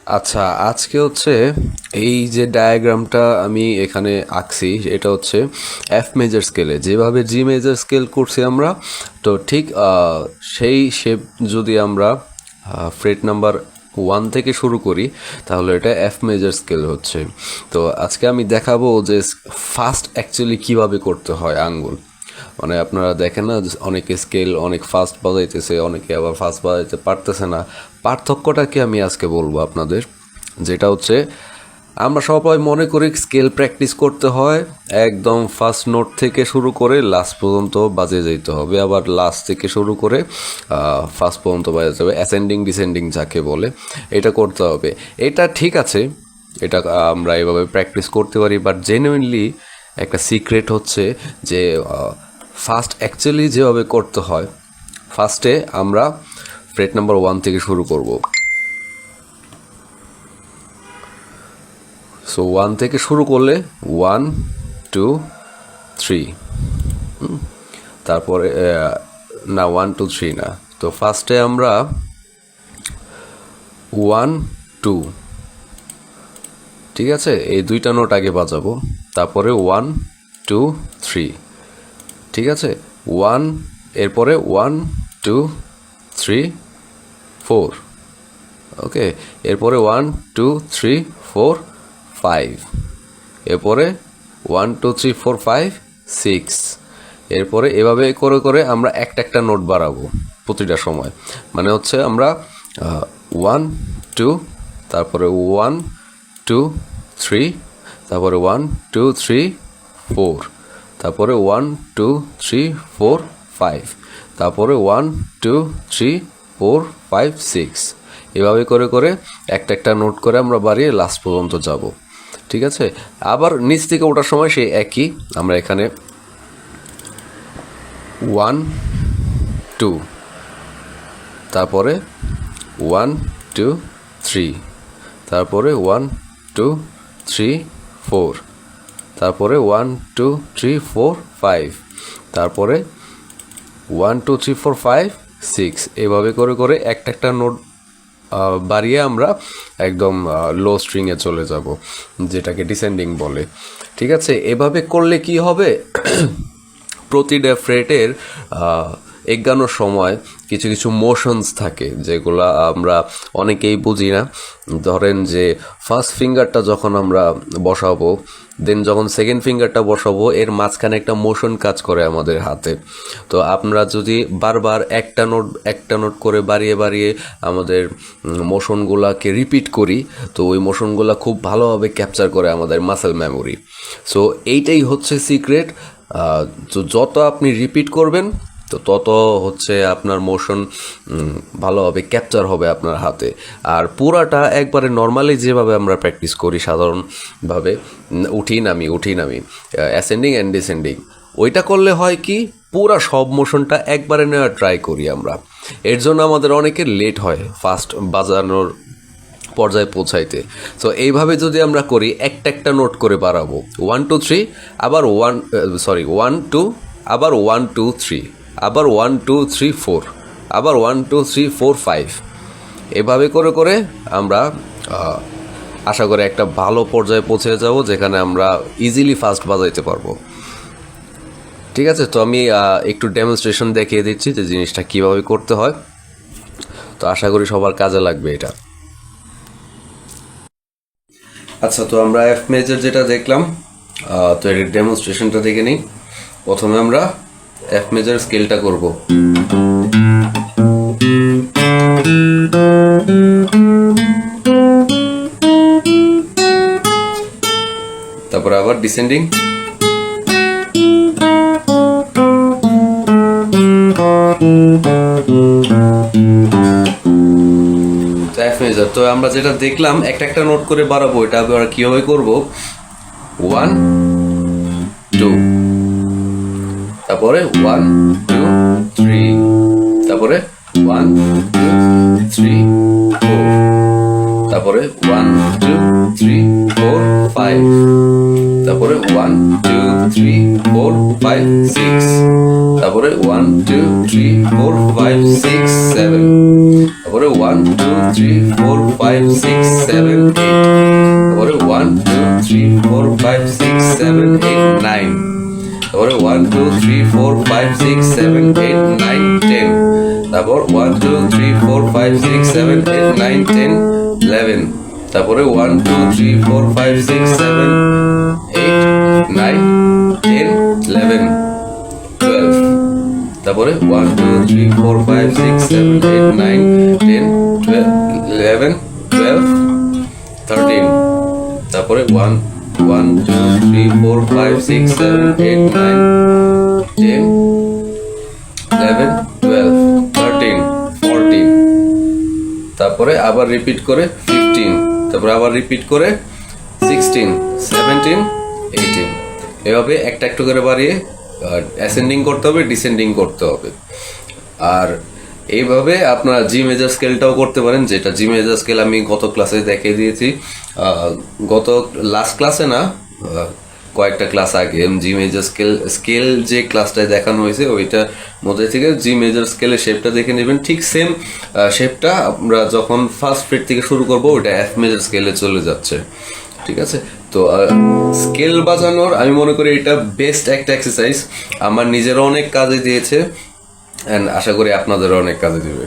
আচ্ছা, আজকে হচ্ছে এই যে ডায়াগ্রামটা আমি এখানে আঁকছি এটা হচ্ছে এফ মেজর স্কেলে যেভাবে জি মেজর স্কেল করছি আমরা। তো ঠিক সেই শেপ যদি আমরা ফ্রেট নাম্বার 1 থেকে শুরু করি তাহলে এটা এফ মেজর স্কেল হচ্ছে। তো আজকে আমি দেখাবো যে ফার্স্ট অ্যাকচুয়ালি কিভাবে করতে হয় আঙ্গুল। মানে আপনারা দেখেন না যে অনেকে স্কেল অনেক ফাস্ট বাজাইতেছে, অনেকে আবার ফাস্ট বাজাইতে পারতেছে না। পার্থক্যটা কি আমি আজকে বলবো আপনাদের, যেটা হচ্ছে আমরা সবাই মনে করি স্কেল প্র্যাকটিস করতে হয় একদম ফার্স্ট নোট থেকে শুরু করে লাস্ট পর্যন্ত বাজে যেতে হবে, আবার লাস্ট থেকে শুরু করে ফার্স্ট পর্যন্ত বাজাতে হবে, অ্যাসেন্ডিং ডিসেন্ডিং যাকে বলে এটা করতে হবে। এটা ঠিক আছে, এটা আমরা এভাবে প্র্যাকটিস করতে পারি, বাট জেনুইনলি একটা সিক্রেট হচ্ছে যে ফার্স্ট অ্যাকচুয়ালি যেভাবে করতে হয়, ফার্স্টে আমরা ফ্রেট নাম্বার 1 থেকে শুরু করব। সো 1 থেকে শুরু করলে 1 2 3, তারপরে না 1 2 3 না, তো ফার্স্টে আমরা 1 2, ঠিক আছে, এই দুইটা নোট আগে বাজাবো, তারপরে 1 2 3, ঠিক আছে, 1 এরপরে 1 2 3 4, ওকে, এরপরে 1 2 3 4 5, এরপরে 1 2 3 4 5 6, এরপরে এভাবে করে করে আমরা একটা একটা নোট বাড়াবো প্রতিটা সময়। মানে হচ্ছে আমরা 1 2, তারপরে 1 2 3, তারপরে 1 2 3 4, তারপরে 1 2 3 4 5, তারপরে 1 2 3 4 5 6, এভাবে করে করে একটা একটা নোট করে আমরা বাড়িয়ে লাস্ট পর্যন্ত যাব, ঠিক আছে। আবার নিচ থেকে ওঠার সময় সেই একই, আমরা এখানে 1 2, তারপরে 1 2 3, তারপরে 1 2 3 4, তারপরে 1 2 3 4 5, তারপরে 1 2 3 4 5 6, এভাবে করে করে একটা একটা নোট বাড়িয়ে আমরা একদম লো স্ট্রিংয়ে চলে যাব, যেটাকে ডিসেন্ডিং বলে, ঠিক আছে। এভাবে করলে কি হবে, প্রতিটা ফ্রেটের এগানোর সময় কিছু কিছু মোশনস থাকে যেগুলো আমরা অনেকেই বুঝি না। ধরেন যে ফার্স্ট ফিঙ্গারটা যখন আমরা বসাবো, দেন যখন সেকেন্ড ফিঙ্গারটা বসাবো, এর মাঝখানে একটা মোশন কাজ করে আমাদের হাতে। তো আমরা যদি বারবার একটা নোট করে বাড়িয়ে বাড়িয়ে আমাদের মোশনগুলোকে রিপিট করি, তো ওই মোশনগুলো খুব ভালোভাবে ক্যাপচার করে আমাদের মাসেল মেমোরি। সো এইটাই হচ্ছে সিক্রেট। তো যত আপনি রিপিট করবেন তো তত হচ্ছে আপনার মোশন ভালোভাবে ক্যাপচার হবে আপনার হাতে। আর পুরাটা একবারে নর্মালি যেভাবে আমরা প্র্যাকটিস করি সাধারণভাবে, উঠি নামি অ্যাসেন্ডিং অ্যান্ড ডিসেন্ডিং, ওইটা করলে হয় কি পুরা সব মোশনটা একবারে নেওয়ার ট্রাই করি আমরা। এর জন্য আমাদের অনেকের লেট হয় ফার্স্ট বাজানোর পর্যায়ে পৌঁছাইতে। সো এইভাবে যদি আমরা করি, একটা একটা নোট করে বাড়াবো, 1 2 3, আবার 1 2, আবার 1 2 3, আবার 1 2 3 4, আবার 1 2 3 4 5, এভাবে করে করে আমরা আশা করি একটা ভালো পর্যায়ে পৌঁছে যাব যেখানে আমরা ইজিলি ফাস্ট বাজাইতে পারবো, ঠিক আছে। তো আমি একটু ডেমনস্ট্রেশন দেখিয়ে দিচ্ছি যে জিনিসটা কীভাবে করতে হয়। তো আশা করি সবার কাজে লাগবে এটা। আচ্ছা, তো আমরা এফ মেজর যেটা দেখলাম, তো এর ডেমনস্ট্রেশনটা দেখে নিই। প্রথমে আমরা এফ মেজর স্কেলটা করব। তারপরে আবার ডিসেন্ডিং, এফ মেজর। তো আমরা যেটা দেখলাম একটা একটা নোট করে বাড়াবো, এটা আবার কিভাবে করব, 1 2, তারপরে 1 2 3, তারপরে 1 2 3 4, তারপরে 1 2 3 4 5, তারপরে 1 2 3 4 5 6, তারপরে 1 2 3 4 5 6 7, তারপরে 1 2 3 4 5 6 7 8 তারপরে 1 2 3 4 5 6 7 8 9 তারপরে 1 2 3 4 5 6 7 8 9 10 তারপর 1 2 3 4 5 6 7 8 9 10 11 তারপরে 1 2 3 4 5 6 7 8 9 10 11 12 তারপরে 1 2 3 4 5 6 7 8 9 10 12 11 12 13 তারপরে 1 1 2 3 4 5 6 7 8 9 10 11 12 13 14 তারপরে আবার রিপিট করে 15 তারপরে আবার রিপিট করে 16 17 18 এভাবে একটা একটু করে বাড়িয়ে অ্যাসেন্ডিং করতে হবে, ডিসেন্ডিং করতে হবে। আর এইভাবে আপনারা জি মেজর স্কেলটাও করতে পারেন, যেটা জি মেজর স্কেল আমি গত ক্লাসে দেখিয়ে দিয়েছি। গত লাস্ট ক্লাসে না, কয়েকটা ক্লাস আগে জি মেজর স্কেল যে ক্লাসটায় দেখানো হয়েছে ওইটার মধ্যে থেকে জি মেজর স্কেলের শেপটা দেখে নেবেন। ঠিক সেম শেপটা আমরা যখন ফার্স্ট ফ্রেট থেকে শুরু করবো ওইটা এফ মেজর স্কেলে চলে যাচ্ছে। ঠিক আছে, তো স্কেল বাজানোর আমি মনে করি এটা বেস্ট একটা এক্সারসাইজ। আমার নিজেরও অনেক কাজে দিয়েছে, অ্যান্ড আশা করি আপনাদেরও অনেক কাজে দিবে।